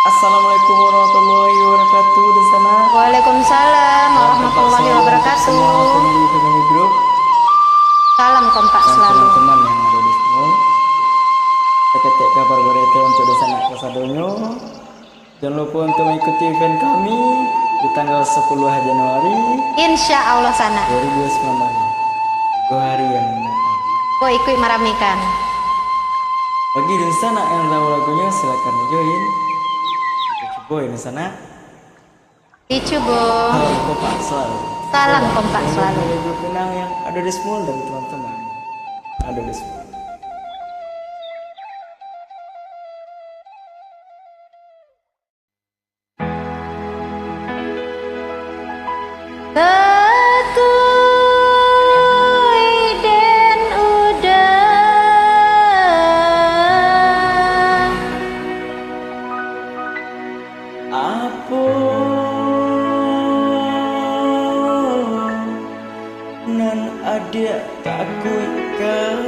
Assalamualaikum warahmatullahi wabarakatuh di sana. Waalaikumsalam warahmatullahi wabarakatuh. Semua family group Salam kompak dan selalu. teman-teman yang ada di semua. Seketik kabar berita untuk di sana kesadonyo. Jangan lupa untuk mengikuti event kami di tanggal 10 Januari Insya Allah sana. 2019. 2 hari yang mendatang. Kau ikut meramaikan. Bagi di sana yang tahu lagunya silakan join. Boy di sana. Dicoba. Salam kompak selalu. Salam kompak selalu. Grup Pinang yang ada di semua dan teman-teman ada di semua. Tetui den udah. Apa nan adik takutkan